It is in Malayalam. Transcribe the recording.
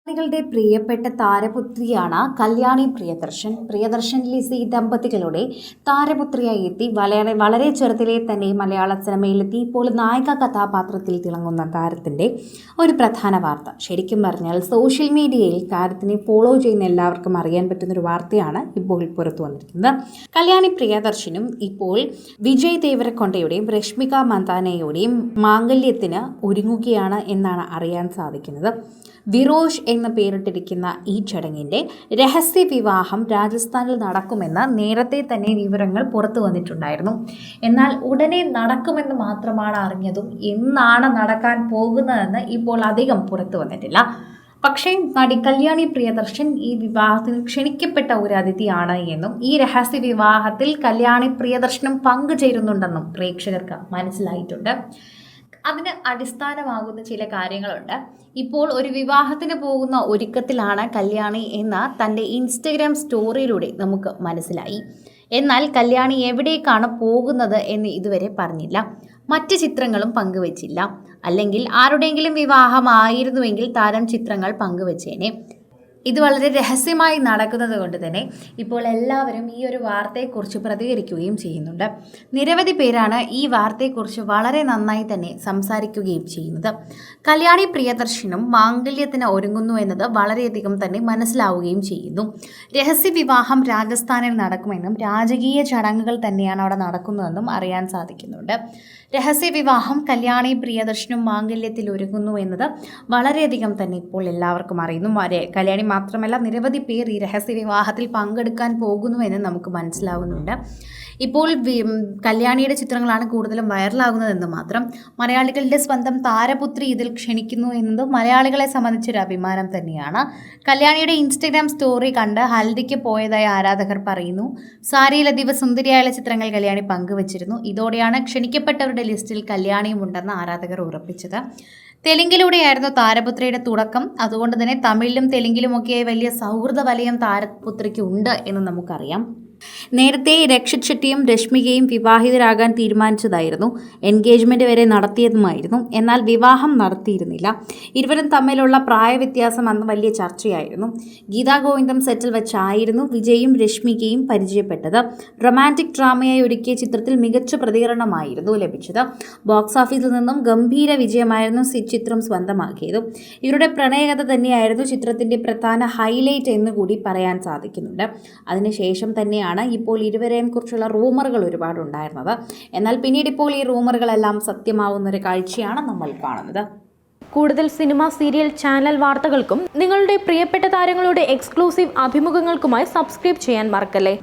ളുടെ പ്രിയപ്പെട്ട താരപുത്രിയാണ് കല്യാണി പ്രിയദർശൻ. പ്രിയദർശൻ ലിസി ദമ്പതികളുടെ താരപുത്രിയായി എത്തി. വളരെ ചെറുതിലെ തന്നെ മലയാള സിനിമയിലെത്തി. ഇപ്പോൾ നായിക കഥാപാത്രത്തിൽ തിളങ്ങുന്ന താരത്തിൻ്റെ ഒരു പ്രധാന വാർത്ത. ശരിക്കും പറഞ്ഞാൽ സോഷ്യൽ മീഡിയയിൽ താരത്തിനെ ഫോളോ ചെയ്യുന്ന എല്ലാവർക്കും അറിയാൻ പറ്റുന്നൊരു വാർത്തയാണ് ഇപ്പോൾ പുറത്തു വന്നിരിക്കുന്നത്. കല്യാണി പ്രിയദർശനും ഇപ്പോൾ വിജയ് ദേവരക്കൊണ്ടയുടെയും രശ്മിക മന്ദാനയുടെയും മാംഗല്യത്തിന് ഒരുങ്ങുകയാണ് എന്നാണ് അറിയാൻ സാധിക്കുന്നത്. വിറോഷ് എന്ന പേരിട്ടിരിക്കുന്ന ഈ ചടങ്ങിൻ്റെ രഹസ്യ വിവാഹം രാജസ്ഥാനിൽ നടക്കുമെന്ന് നേരത്തെ തന്നെ വിവരങ്ങൾ പുറത്തു വന്നിട്ടുണ്ടായിരുന്നു. എന്നാൽ ഉടനെ നടക്കുമെന്ന് മാത്രമാണ് അറിഞ്ഞതും എന്നാണ് നടക്കാൻ പോകുന്നതെന്ന് ഇപ്പോൾ അധികം പുറത്തു വന്നിട്ടില്ല. പക്ഷേ നടി കല്യാണി പ്രിയദർശൻ ഈ വിവാഹത്തിന് ക്ഷണിക്കപ്പെട്ട ഒരു അതിഥിയാണ് എന്നും ഈ രഹസ്യ വിവാഹത്തിൽ കല്യാണി പ്രിയദർശനും പങ്കുചേരുന്നുണ്ടെന്നും പ്രേക്ഷകർക്ക് മനസ്സിലായിട്ടുണ്ട്. അതിന് അടിസ്ഥാനമാകുന്ന ചില കാര്യങ്ങളുണ്ട്. ഇപ്പോൾ ഒരു വിവാഹത്തിന് പോകുന്ന ഒരുക്കത്തിലാണ് കല്യാണി എന്ന തൻ്റെ ഇൻസ്റ്റഗ്രാം സ്റ്റോറിയിലൂടെ നമുക്ക് മനസ്സിലായി. എന്നാൽ കല്യാണി എവിടേക്കാണ് പോകുന്നത് എന്ന് ഇതുവരെ പറഞ്ഞില്ല. മറ്റ് ചിത്രങ്ങളും പങ്കുവച്ചില്ല. അല്ലെങ്കിൽ ആരുടെയെങ്കിലും വിവാഹമായിരുന്നുവെങ്കിൽ താരം ചിത്രങ്ങൾ പങ്കുവച്ചേനെ. ഇത് വളരെ രഹസ്യമായി നടക്കുന്നത് കൊണ്ട് തന്നെ ഇപ്പോൾ എല്ലാവരും ഈ ഒരു വാർത്തയെക്കുറിച്ച് പ്രതികരിക്കുകയും ചെയ്യുന്നുണ്ട്. നിരവധി പേരാണ് ഈ വാർത്തയെക്കുറിച്ച് വളരെ നന്നായി തന്നെ സംസാരിക്കുകയും ചെയ്യുന്നത്. കല്യാണി പ്രിയദർശനും മാംഗല്യത്തിന് ഒരുങ്ങുന്നു എന്നത് വളരെയധികം തന്നെ മനസ്സിലാവുകയും ചെയ്യുന്നു. രഹസ്യ വിവാഹം രാജസ്ഥാനിൽ നടക്കുമെന്നും രാജകീയ ചടങ്ങുകൾ തന്നെയാണ് അവിടെ നടക്കുന്നതെന്നും അറിയാൻ സാധിക്കുന്നുണ്ട്. രഹസ്യ വിവാഹം കല്യാണി പ്രിയദർശനും മാംഗല്യത്തിൽ ഒരുങ്ങുന്നു എന്നത് വളരെയധികം തന്നെ ഇപ്പോൾ എല്ലാവർക്കും അറിയുന്നു. കല്യാണി മാത്രമല്ല നിരവധി പേർ ഈ രഹസ്യ വിവാഹത്തിൽ പങ്കെടുക്കാൻ പോകുന്നുവെന്ന് നമുക്ക് മനസ്സിലാവുന്നുണ്ട്. ഇപ്പോൾ കല്യാണിയുടെ ചിത്രങ്ങളാണ് കൂടുതലും വൈറലാകുന്നതെന്ന് മാത്രം. മലയാളികളുടെ സ്വന്തം താരപുത്രി ഇതിൽ ക്ഷണിക്കുന്നു എന്നത് മലയാളികളെ സംബന്ധിച്ചൊരു അഭിമാനം തന്നെയാണ്. കല്യാണിയുടെ ഇൻസ്റ്റഗ്രാം സ്റ്റോറി കണ്ട് ഹൽദിക്ക് പോയതായി ആരാധകർ പറയുന്നു. സാരിയിൽ അതീവ സുന്ദരിയായ ചിത്രങ്ങൾ കല്യാണി പങ്കുവച്ചിരുന്നു. ഇതോടെയാണ് ക്ഷണിക്കപ്പെട്ടവരുടെ ലിസ്റ്റിൽ കല്യാണിയും ഉണ്ടെന്ന് ആരാധകർ ഉറപ്പിച്ചത്. തെലുങ്കിലൂടെയായിരുന്നു താരപുത്രിയുടെ തുടക്കം. അതുകൊണ്ട് തന്നെ തമിഴിലും തെലുങ്കിലുമൊക്കെയായി വലിയ സൗഹൃദ വലയം താരപുത്രിക്ക് ഉണ്ട് എന്ന് നമുക്കറിയാം. നേരത്തെ രക്ഷിത് ഷെട്ടിയും രശ്മികയും വിവാഹിതരാകാൻ തീരുമാനിച്ചതായിരുന്നു. എൻഗേജ്മെൻറ്റ് വരെ നടത്തിയതുമായിരുന്നു. എന്നാൽ വിവാഹം നടത്തിയിരുന്നില്ല. ഇരുവരും തമ്മിലുള്ള പ്രായവ്യത്യാസം അന്ന് വലിയ ചർച്ചയായിരുന്നു. ഗീതാ ഗോവിന്ദം സെറ്റിൽ വെച്ചായിരുന്നു വിജയും രശ്മികയും പരിചയപ്പെട്ടത്. റൊമാൻറ്റിക് ഡ്രാമയായി ഒരുക്കിയ ചിത്രത്തിൽ മികച്ച പ്രതികരണമായിരുന്നു ലഭിച്ചത്. ബോക്സ് ഓഫീസിൽ നിന്നും ഗംഭീര വിജയമായിരുന്നു ചിത്രം സ്വന്തമാക്കിയത്. ഇവരുടെ പ്രണയകഥ തന്നെയായിരുന്നു ചിത്രത്തിൻ്റെ പ്രധാന ഹൈലൈറ്റ് എന്നുകൂടി പറയാൻ സാധിക്കുന്നുണ്ട്. അതിനുശേഷം തന്നെയാണ് ഇപ്പോൾ ഇരുവരെയും കുറിച്ചുള്ള റൂമറുകൾ ഒരുപാടുണ്ടായിരുന്നത്. എന്നാൽ പിന്നീട് ഇപ്പോൾ ഈ റൂമറുകളെല്ലാം സത്യമാവുന്നൊരു കാഴ്ചയാണ് നമ്മൾ കാണുന്നത്. കൂടുതൽ സിനിമ, സീരിയൽ, ചാനൽ വാർത്തകൾക്കും നിങ്ങളുടെ പ്രിയപ്പെട്ട താരങ്ങളുടെ എക്സ്ക്ലൂസീവ് അഭിമുഖങ്ങൾക്കുമായി സബ്സ്ക്രൈബ് ചെയ്യാൻ മറക്കല്ലേ.